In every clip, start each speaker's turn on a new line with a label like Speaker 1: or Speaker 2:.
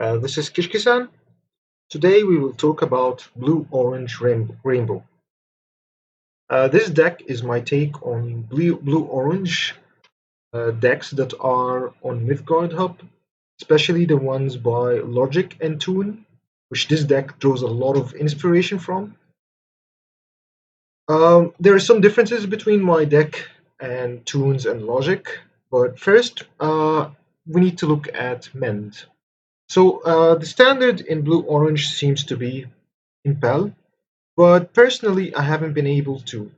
Speaker 1: This is Kishkisan. Today we will talk about Blue Orange Rainbow. This deck is my take on Blue Orange decks that are on Mythgard Hub, especially the ones by Logic and Toon, which this deck draws a lot of inspiration from. There are some differences between my deck and Toon's and Logic, but first we need to look at Mend. So the standard in Blue Orange seems to be Impel, but personally I haven't been able to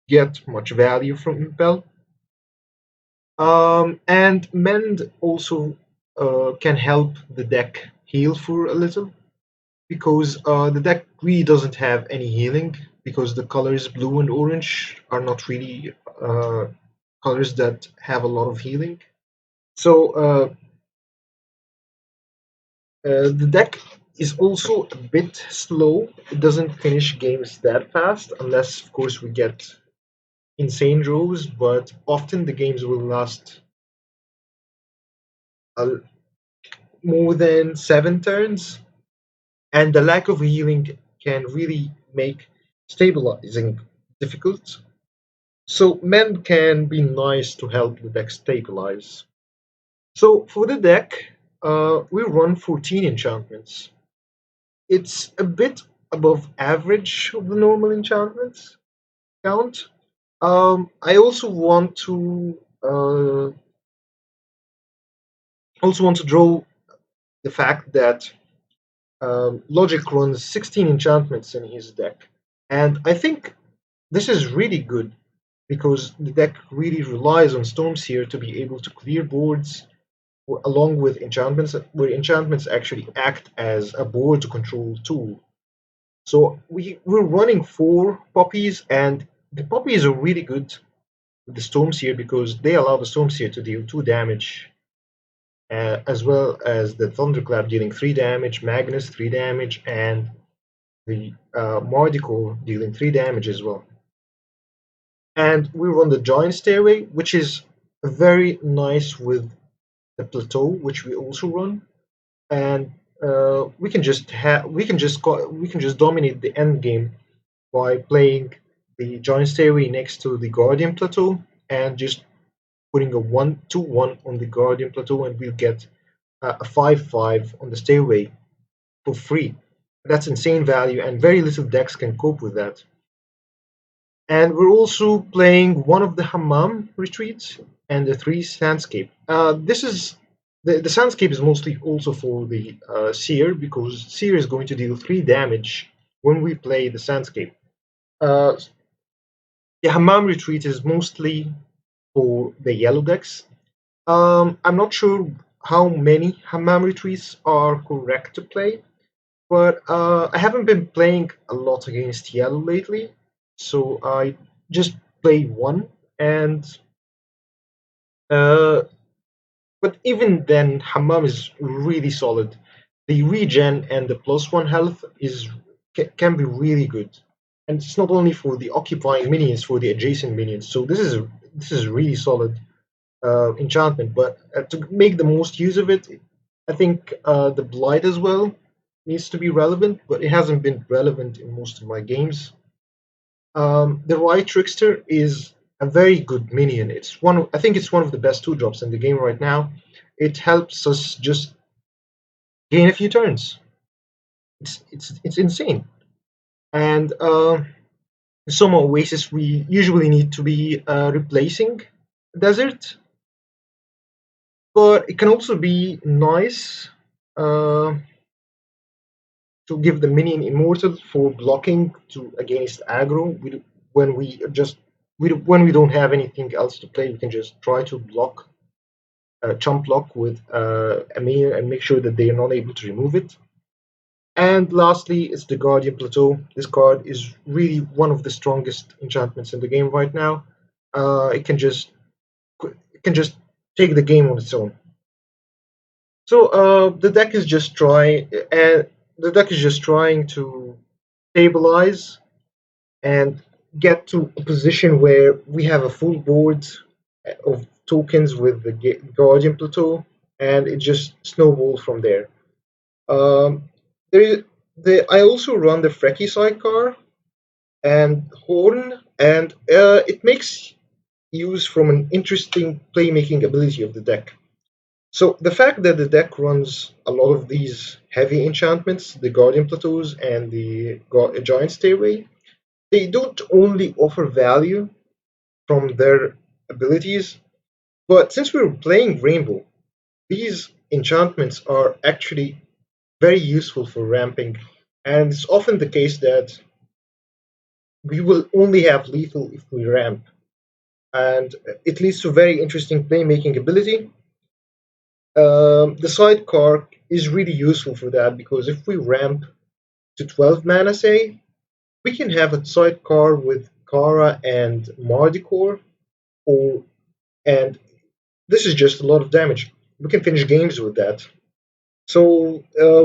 Speaker 1: get much value from Impel. And Mend also can help the deck heal for a little because the deck really doesn't have any healing because the colors blue and orange are not really colors that have a lot of healing. So the deck is also a bit slow. It doesn't finish games that fast, unless, of course, we get insane draws. But often the games will last uh, more than 7 turns, and the lack of healing can really make stabilizing difficult. So, men can be nice to help the deck stabilize. So, for the deck, we run 14 enchantments. It's a bit above average of the normal enchantments count. I also want to draw the fact that Logic runs 16 enchantments in his deck, and I think this is really good because the deck really relies on Stormseer to be able to clear boards along with enchantments, where enchantments actually act as a board control tool. So we're running 4 poppies, and the poppies are really good with the Stormseer because they allow the Stormseer to deal 2 damage, as well as the Thunderclap dealing 3 damage, Magnus 3 damage, and the Mardicore dealing 3 damage as well. And we run the Giant Stairway, which is very nice with the Plateau, which we also run, and we can just dominate the end game by playing the Giant Stairway next to the Guardian Plateau and just putting a 1/2/1 on the Guardian Plateau, and we'll get a 5/5 on the Stairway for free. That's insane value, and very little decks can cope with that. And we're also playing one of the Hammam retreats and the 3 Sandscape. This is the Sandscape is mostly also for the Seer because Seer is going to deal 3 damage when we play the Sandscape. Uh, the Hammam retreat is mostly for the yellow decks. I'm not sure how many Hammam retreats are correct to play, but I haven't been playing a lot against yellow lately, so I just play one. And uh, but even then, Hammam is really solid. The regen and the +1 health can be really good, and it's not only for the occupying minions, for the adjacent minions. So this is really solid enchantment. But to make the most use of it, I think the blight as well needs to be relevant, but it hasn't been relevant in most of my games. The Right Trickster is a very good minion. I think it's one of the best 2 drops in the game right now. It helps us just gain a few turns. It's insane. And some oasis we usually need to be replacing desert, but it can also be nice uh, to give the minion immortal for blocking to against aggro. When we don't have anything else to play, we can just try to block chump block with a minion and make sure that they are not able to remove it. And lastly, it's the Guardian Plateau. This card is really one of the strongest enchantments in the game right now. It can just take the game on its own. So the deck is just trying to stabilize and get to a position where we have a full board of tokens with the Guardian Plateau, and it just snowballs from there. Um, there, I also run the Freki sidecar and Horn, and it makes use from an interesting playmaking ability of the deck. So the fact that the deck runs a lot of these heavy enchantments, the Guardian Plateaus and the Giant Stairway, they don't only offer value from their abilities, but since we're playing Rainbow, these enchantments are actually very useful for ramping, and it's often the case that we will only have lethal if we ramp, and it leads to very interesting playmaking ability. The sidecar is really useful for that because if we ramp to 12 mana, say, we can have a sidecar with Kara and Mardikor, or and this is just a lot of damage. We can finish games with that. So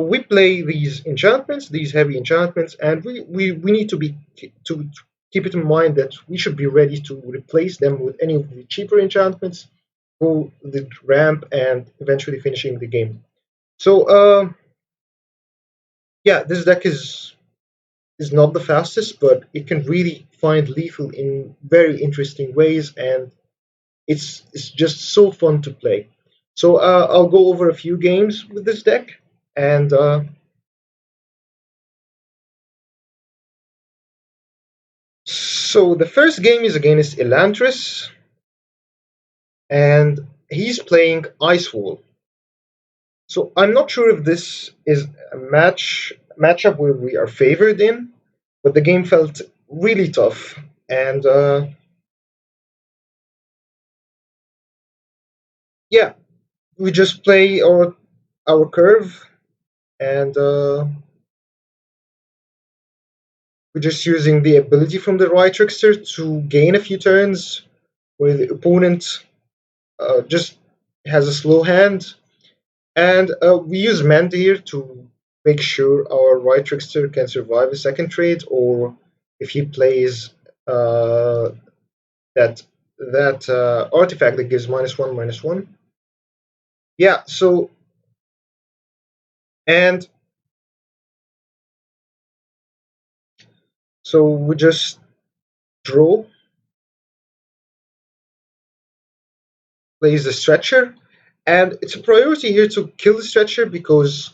Speaker 1: we play these enchantments, these heavy enchantments, and we need to to keep it in mind that we should be ready to replace them with any of the cheaper enchantments for the ramp and eventually finishing the game. So yeah, this deck is not the fastest, but it can really find lethal in very interesting ways, and it's just so fun to play. So I'll go over a few games with this deck, and so the first game is against Elantris, and he's playing Icewall. So I'm not sure if this is a matchup where we are favored in, but the game felt really tough, and yeah, we just play our curve, and we're just using the ability from the right trickster to gain a few turns, where the opponent just has a slow hand. And we use Mandir to make sure our right trickster can survive a second trade, or if he plays uh, that artifact that gives -1/-1. Yeah. And so we just draw, plays the stretcher, and it's a priority here to kill the stretcher because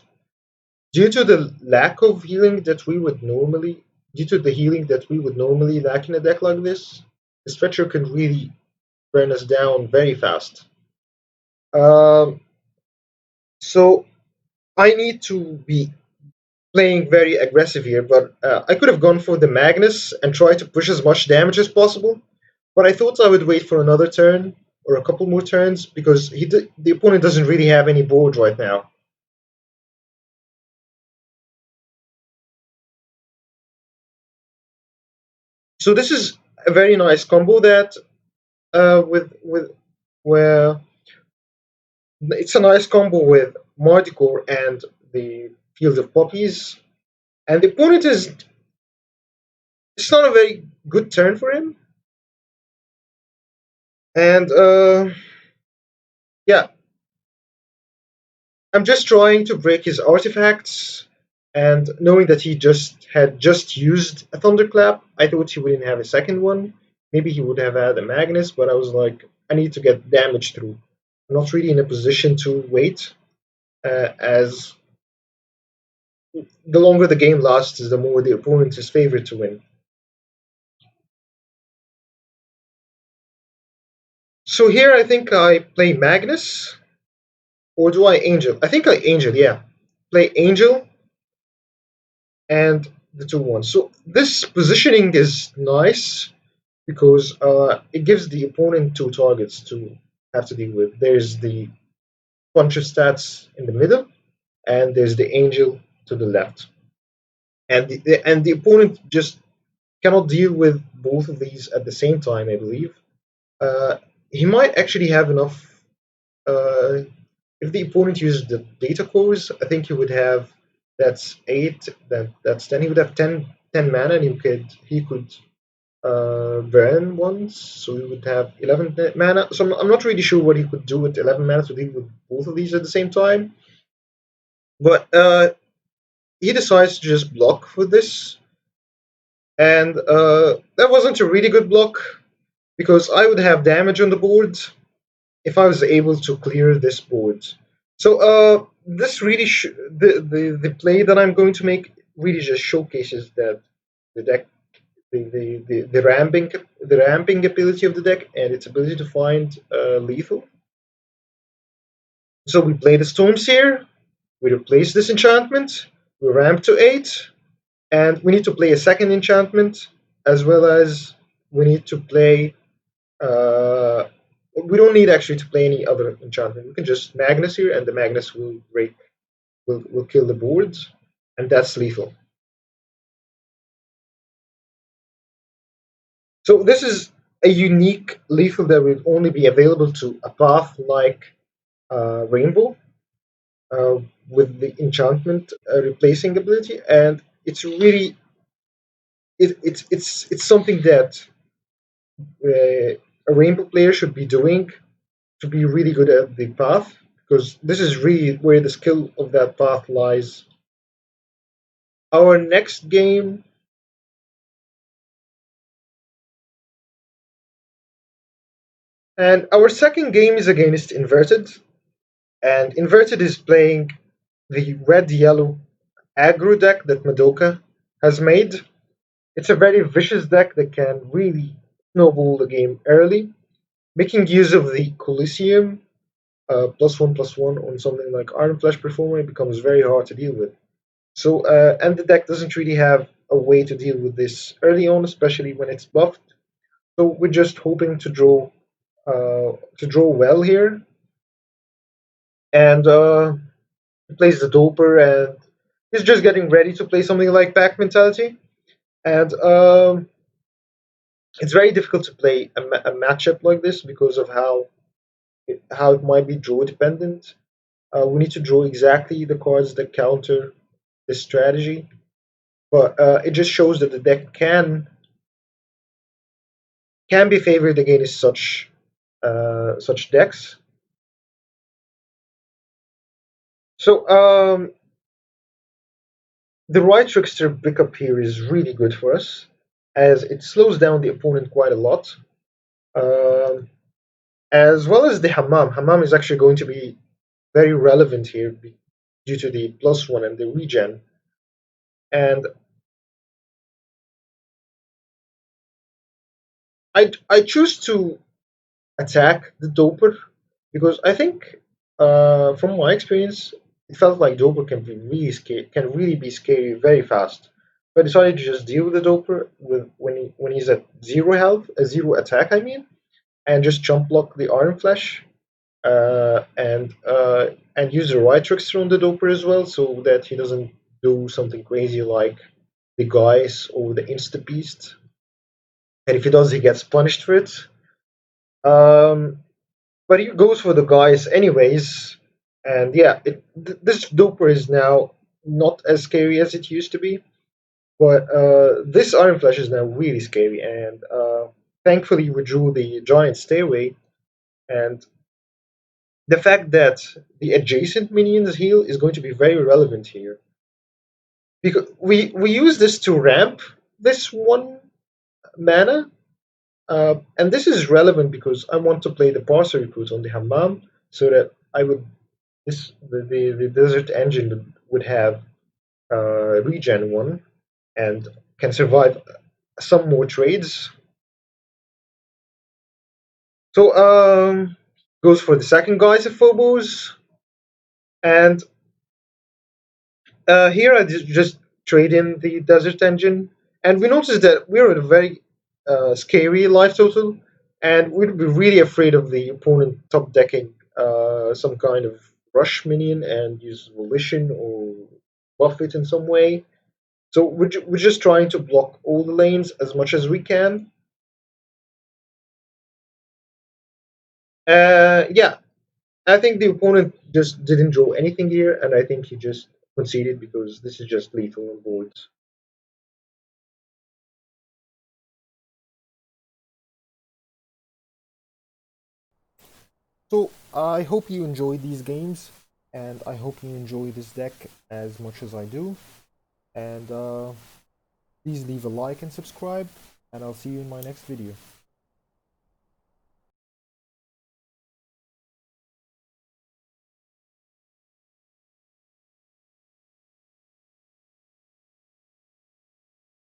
Speaker 1: due to the lack of healing that we would normally, due to the healing that we would normally lack in a deck like this, the stretcher can really burn us down very fast. Um, so I need to be playing very aggressive here, but I could have gone for the Magnus and tried to push as much damage as possible. But I thought I would wait for another turn or a couple more turns because the opponent doesn't really have any board right now. So this is a very nice combo that with where it's a nice combo with Mardicore and the Field of Poppies, and the opponent is it's not a very good turn for him, and yeah, I'm just trying to break his artifacts, and knowing that he just used a thunderclap, I thought he wouldn't have a second one. Maybe he would have had a Magnus, but I was like, I need to get damage through. I'm not really in a position to wait, as the longer the game lasts, the more the opponent is favored to win. So here I think I play Magnus, or do I Angel? I think I Angel, yeah. Play Angel and the 2/1. So this positioning is nice because it gives the opponent two targets to have to deal with. There's the bunch of stats in the middle, and there's the Angel to the left. And the opponent just cannot deal with both of these at the same time, I believe. Uh, he might actually have enough. Uh, if the opponent uses the data cores, I think he would have that's 8, that's 10. He would have 10 mana, and he could burn once, so he would have 11 mana. So I'm not really sure what he could do with 11 mana to deal with both of these at the same time. But he decides to just block with this, and that wasn't a really good block because I would have damage on the board if I was able to clear this board. So this really the play that I'm going to make really just showcases that the deck the ramping ability of the deck and its ability to find lethal. So we play the storms here. We replace this enchantment. We ramp to 8, and we need to play a second enchantment as well as we need to play. Uh, we don't need actually to play any other enchantment. We can just Magnus here, and the Magnus will break, will kill the board, and that's lethal. So this is a unique lethal that will only be available to a path like Rainbow uh, with the enchantment replacing ability, and it's really it's something that a Rainbow player should be doing to be really good at the path because this is really where the skill of that path lies. Our next game, and our second game is against Inverted, and Inverted is playing the red yellow aggro deck that Madoka has made. It's a very vicious deck that can really snowball the game early, making use of the Coliseum +1/+1 on something like Iron Flash Performer. It becomes very hard to deal with. So, and the deck doesn't really have a way to deal with this early on, especially when it's buffed. So we're just hoping to draw well here, and he plays the Doper, and he's just getting ready to play something like Pack Mentality, and it's very difficult to play a matchup like this because of how it might be draw dependent. We need to draw exactly the cards that counter this strategy, but it just shows that the deck can be favored against such decks. So the right trickster pickup here is really good for us, as it slows down the opponent quite a lot. Um, as well as the Hammam. Hammam is actually going to be very relevant here due to the +1 and the regen. And I choose to attack the Doper because I think, from my experience, it felt like Doper can be really scary, can really be scary very fast. So I decided to just deal with the Doper with when he's at 0 health, a 0 attack, I mean, and just jump block the Iron Flash, and use the right trickster on the Doper as well, so that he doesn't do something crazy like the guys or the Insta Beast. And if he does, he gets punished for it. Um, but he goes for the guys anyways. And yeah, this Doper is now not as scary as it used to be, but this Iron Flash is now really scary. And thankfully, we drew the Giant Stairway, and the fact that the adjacent minions heal is going to be very relevant here because we use this to ramp this 1 mana. And this is relevant because I want to play the parser recruit on the Hammam so that I would the desert engine would have regen 1 and can survive some more trades. So goes for the second guys of Phobos, and here I just trade in the desert engine, and we noticed that we're at a very scary life total, and we'd be really afraid of the opponent top decking some kind of rush minion and use volition or buff it in some way. So we're just trying to block all the lanes as much as we can. Yeah, I think the opponent just didn't draw anything here, and I think he just conceded because this is just lethal on boards. So I hope you enjoy these games, and I hope you enjoy this deck as much as I do.
Speaker 2: And please leave a like and subscribe, and I'll see you in my next video.